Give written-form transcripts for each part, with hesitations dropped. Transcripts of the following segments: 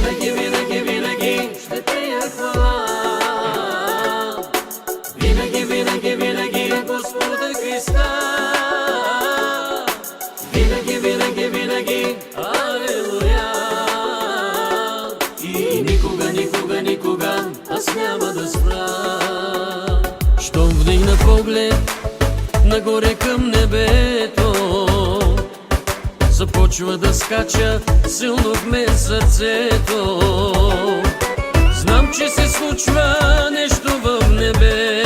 Винаги, винаги, винаги ще пея хвала. Винаги, винаги, винаги Господа Христа. Винаги, винаги, винаги алелуя. И никога, никога, никога аз няма да спра. Щом вдигна поглед нагоре към небето, започва да скача силно в мен сърцето. Знам, че се случва нещо в небе,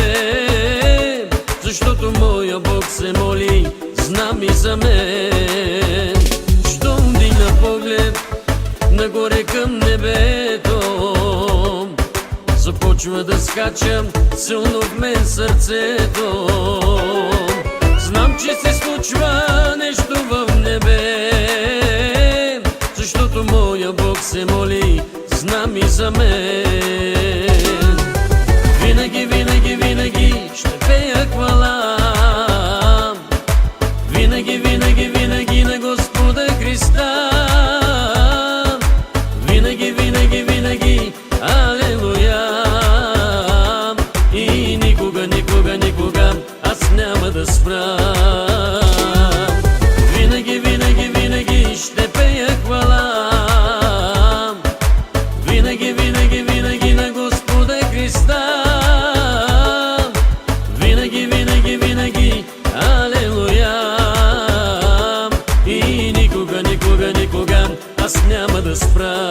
защото моя Бог се моли, знам и за мен. Щом вдигна поглед нагоре към небето, започва да скача силно в мен сърцето. Знам, че се случва нещо в небе, защото моя Бог се моли, знам и за мен. Винаги, винаги, винаги ще пея хвала. Винаги, винаги, винаги на Господа Христа. Винаги, винаги, винаги алелуя. И никога, никога, никога аз няма да спра. Винаги, винаги, винаги ще пея хвала. Винаги, винаги, винаги на Господа Христа. Винаги, винаги, винаги алелуя. И никога, никога, никога аз няма да спра.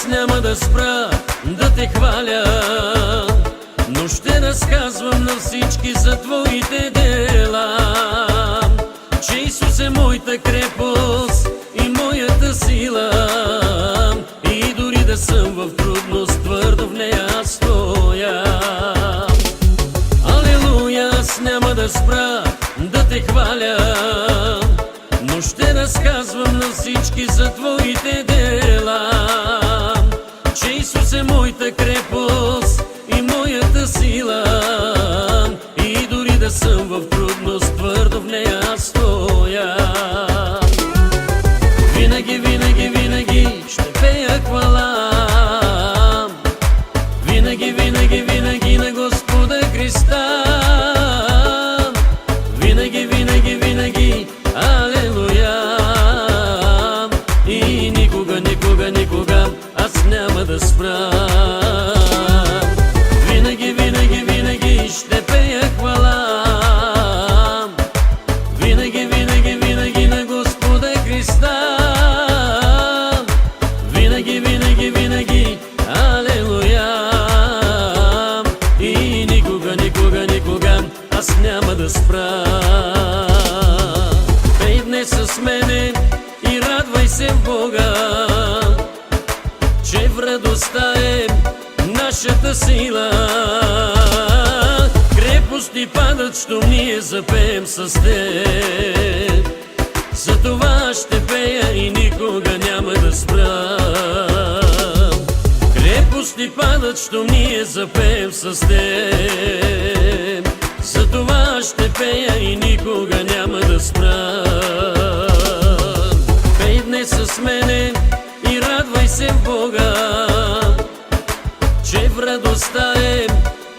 Няма да спра да те хваля, но ще разказвам на всички за твоите дела. Че Исус е моята крепост и моята сила, и дори да съм в трудност, твърдо в нея аз стоя. Алелуя, аз няма да спра да те хваля, но ще разказвам на всички за твоите дела. Че Исус е моята крепост и моята сила, и дори да съм в трудност, твърдо в нея аз стоя. Винаги, винаги, винаги ще пея хвала. Винаги, винаги, винаги на Господа Христа. Винаги, винаги, винаги алелуя. И никога, никога, никога аз няма да спра. Винаги, винаги, винаги ще пея хвала. Винаги, винаги, винаги на Господа Христа. Винаги, винаги, винаги алелуя. И никога, никога, никога аз няма да спра. Пей днес с мене и радвай се в Бога, че в радостта е нашата сила. Крепости падат, щом ние запеем с теб. Затова ще пея и никога няма да спра. Крепости падат, щом ние запеем с теб. Затова ще пея и никога няма да спра. Пей днес с мене и радвай се в Бога, че в радостта е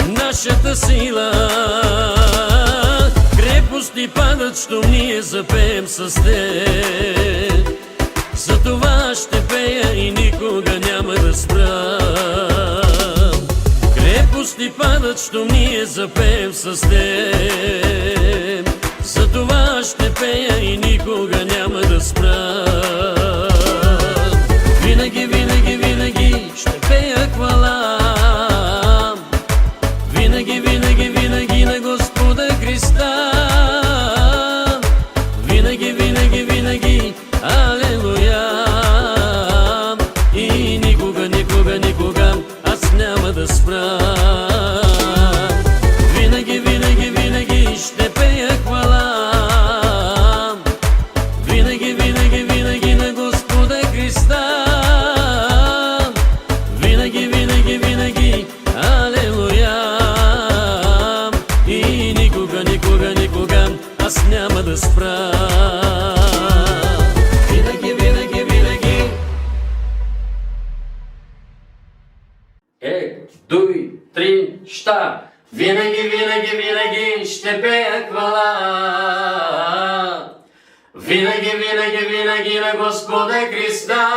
нашата сила. Крепости падат, щом ние запеем с теб. Затова ще пея и никога няма да спра. Крепости падат, щом ние запеем с теб. Затова ще пея и никога няма да спра. Винаги, винаги, винаги ще пея хвала. Винаги, винаги, винаги на Господа Христа. Винаги, винаги, винаги алелуя. И никога, никога, никога аз няма да спра. Винаги, винаги, винаги винаги ще пея хвала. Винаги, винаги, винаги на Господа Христа.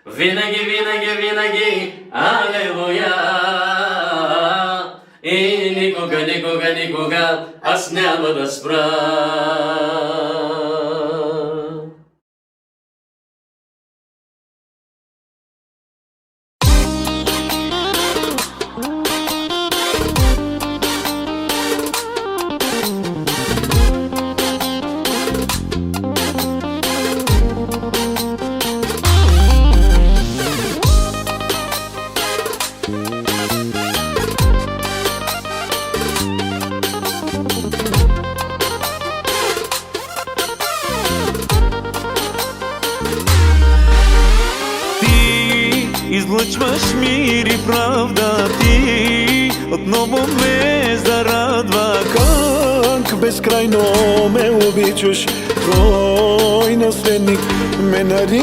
Винаги, винаги, винаги, алелуя. И никога, никога, никога аз няма да спра. Излъчваш мир и правда, ти отново ме зарадва. Как безкрайно ме обичаш, твой наследник ме наричаш.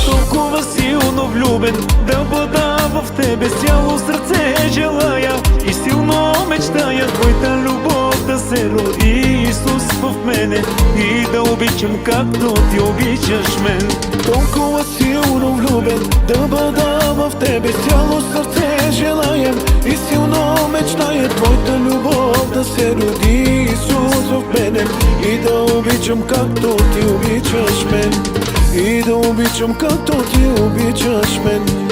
Толкова силно влюбен да бъда в тебе, с цяло сърце желая и силно мечтая твоята любов да се роди, Исус, в мене и да обичам както ти обичаш мен. Толкова силно влюбен да бъда в тебе, с цяло сърце желаем и силно мечтая твоята любов да се роди, Исус, в мене и да обичам както ти обичаш мен, и да обичам както ти обичаш мен.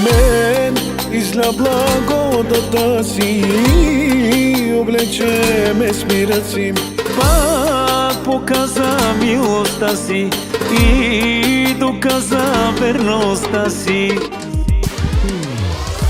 Мен изля благодата си, облече ме с мира си. Пак показа милостта си и доказа верността си.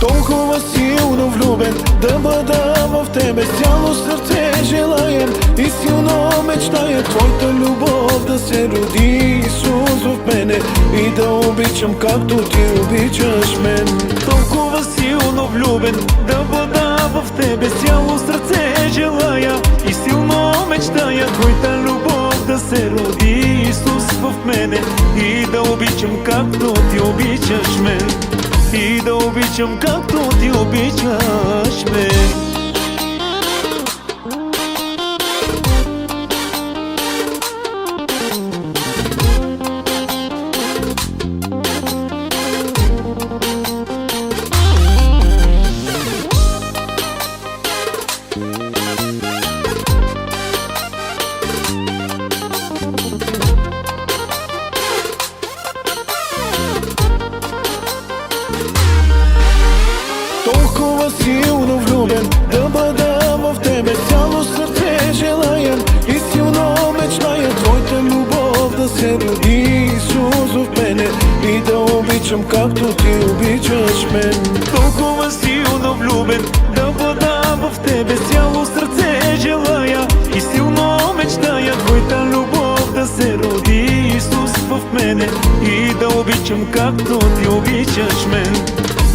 Толкова силно влюбен да бъда в тебе, с цяло сърце желаем и силно мечтая твоята любов да се роди, Исус, в мене и да обичам както ти обичаш мен. Толкова силно влюбен да бъда в тебе, с цяло сърце желая и силно мечтая твоята любов да се роди, Исус, в мене и да обичам както ти обичаш мен, и да обичам както ти обичаш мен. Толкова силно влюбен да бъда в тебе, с цяло сърце желаем и силно мечтая твоята любов да се роди, Исус, в мене и да обичам както ти обичаш мен. Толкова силно влюбен да бъда в тебе, с цяло сърце желая и силно мечтая твоята любов да се роди, Исус, в мене и да обичам както ти обичаш мен,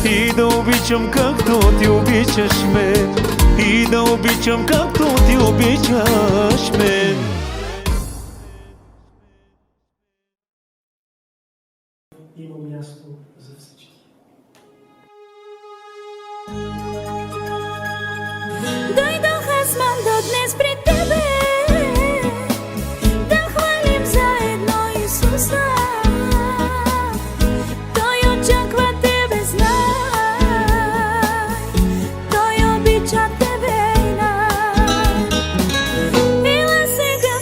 и да обичам както ти обичаш мен, и да обичам както ти обичаш мен. Има място за всички. Дойдох аз, Мандо, днес при тебе да хвалим заедно Исуса. Той очаква тебе, знай, той обича тебе и нас. Ела сега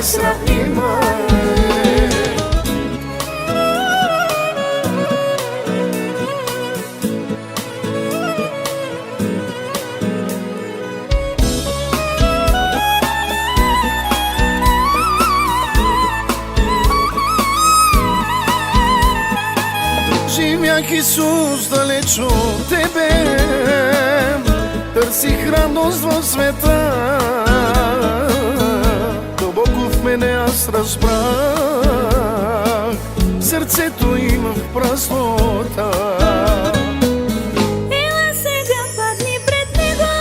несравнима Живях Исус далеч от Тебе, търсих радост в света. Дълбоко в мене аз разбрах, сърцето има в празнота. Ела сега, падни пред него,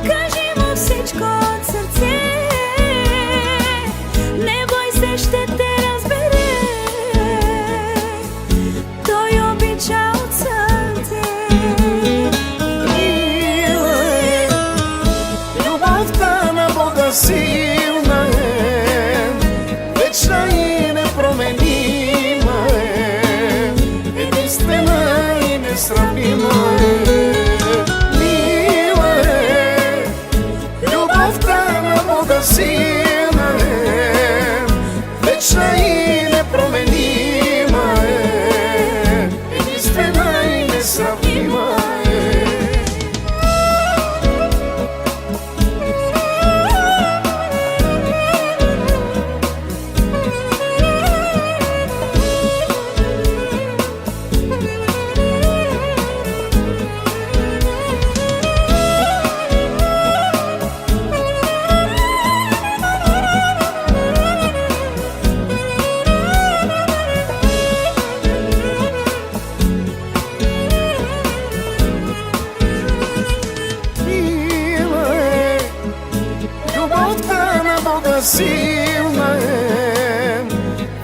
кажи му всичко от сърце. Не бой се, ще те разбере, той обича от сърце. Мила е, любовта на Бога силна е, вечна и непроменима е, единствена и несравнима е. Мила е, любовта на Бога силна е, вечна и непроменима е, единствена и несравнима е. Мила е, любовта на Бога силна е,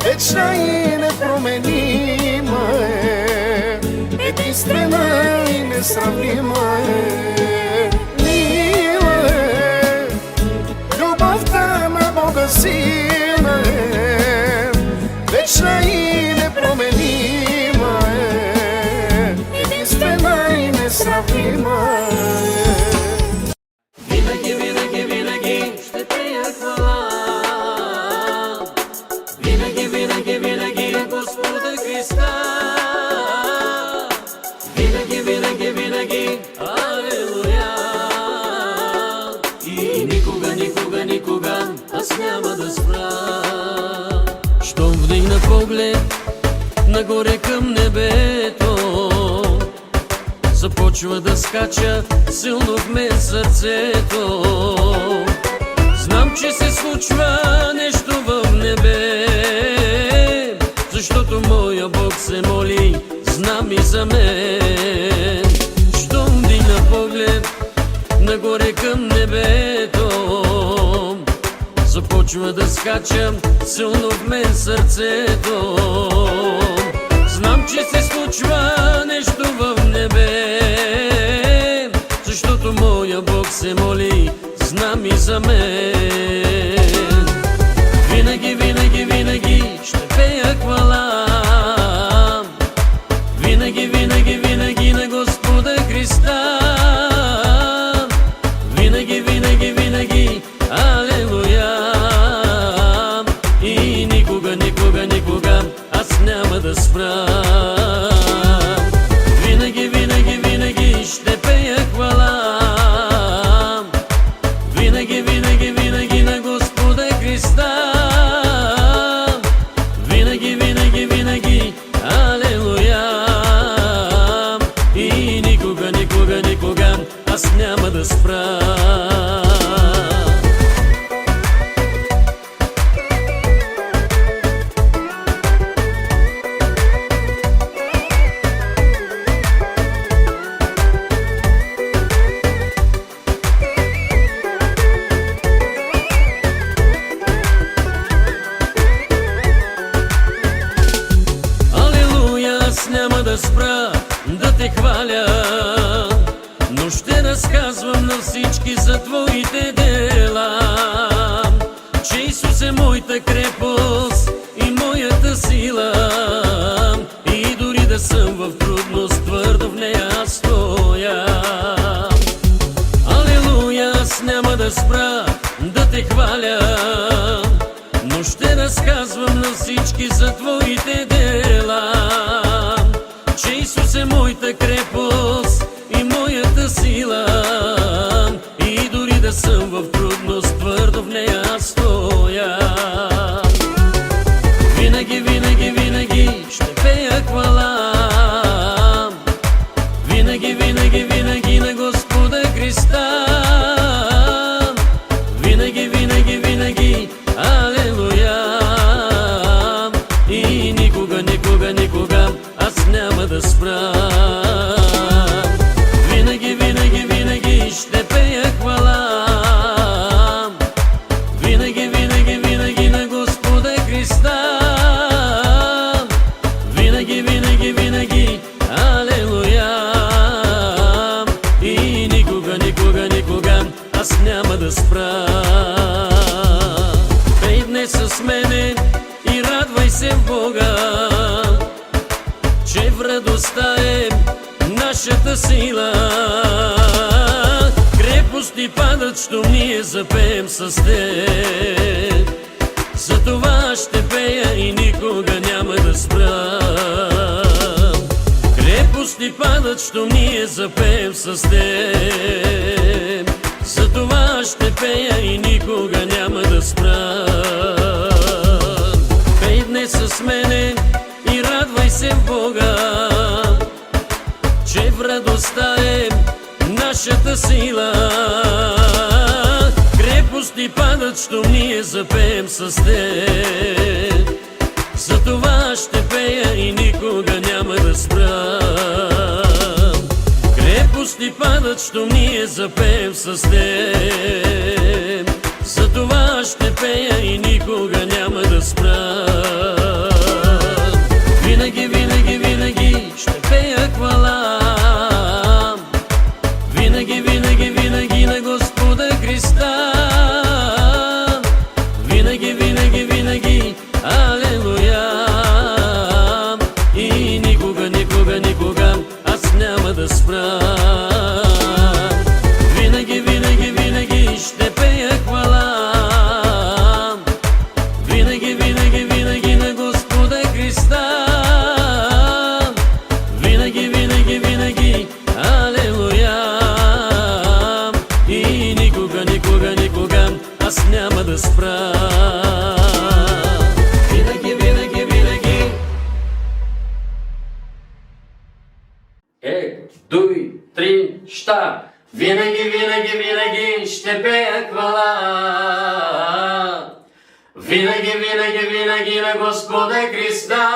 вечна и непроменима е, единствена и несравнима е. Мила е, любовта на Бога силна е, вечна и непроменима е, единствена и несравнима е. Винаги, винаги, винаги ще пея хвала. Винаги, винаги, винаги Господа Христа. Винаги, винаги, винаги алелуя. И никога, никога, никога аз няма да спра. Щом вдигна поглед нагоре към небето, започва да скача силно в мен сърцето. Знам, че се случва нещо в небе, защото моя Бог се моли, знам и за мен. Щом вдигна поглед нагоре към небето, започва да скача силно в мен сърцето. Знам, че се случва нещо в небе, защото моя Бог се моли, знам и за мен. Винаги, винаги, винаги ще пея хвала. Винаги, винаги, винаги на Господа Христа. Винаги, винаги, винаги алелуя. И никога, никога, никога аз няма да спра. Винаги, винаги, винаги ще пея хвала. Винаги, винаги, винаги на Господа Христа. Винаги, винаги, винаги алелуя. И никога, никога, никога аз няма да спра. Няма да спра да те хваля, но ще разказвам на всички за Твоите дела. Че Исус е моята крепост и моята сила, и дори да съм в трудност, твърдо в нея аз стоя. Алелуя, аз няма да спра да те те хваля, но ще разказвам на всички за Твоите дела, че Исус е моята крепост и моята сила, и дори да съм в трудност, твърдо в нея стоя. Винаги, винаги, винаги ще пея хвала, винаги, винаги, винаги на Господа Христа. Винаги, винаги, винаги, алелуя. И никога, никога, никога аз няма да спра. Винаги, винаги, винаги ще пея хвала, винаги, винаги, винаги на Господа Христа. Винаги, винаги, винаги, алелуя. И никога, никога, никога аз няма да спра. Пей днес с мене и радвай се в Бога, че в радостта е нашата сила. Крепости падат, щом ние запеем с теб. Затова ще пея и никога няма да спра. Крепости падат, щом ние запеем с теб. Затова ще пея и никога няма да спра. Пей днес с мене и радвай се в Бога, че в радостта е нашата сила. Крепости падат, щом ние запеем с теб. Затова ще пея и никога няма да спра. Крепости падат, щом ние запеем с теб. Затова ще пея и никога няма да спра. Винаги, винаги, винаги ще пея хвала, винаги, винаги, винаги на Господа Христа. Винаги, винаги, винаги, алелуя. И никога, никога, никога аз няма да спра. Винаги, винаги, винаги ще пея хвала, винаги, винаги, винаги на Господа Христа. Винаги, винаги, винаги, алелуя. И никога, никога, никога аз няма да спра. Винаги, винаги, винаги. Дуй, три, ща. Винаги, винаги, винаги ще пея хвала, винаги, винаги, винаги на Господа Христа.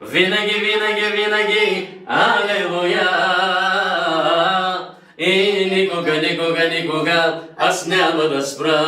Винаги, винаги, винаги, алелуя. И никога, никога, никога аз няма да спра.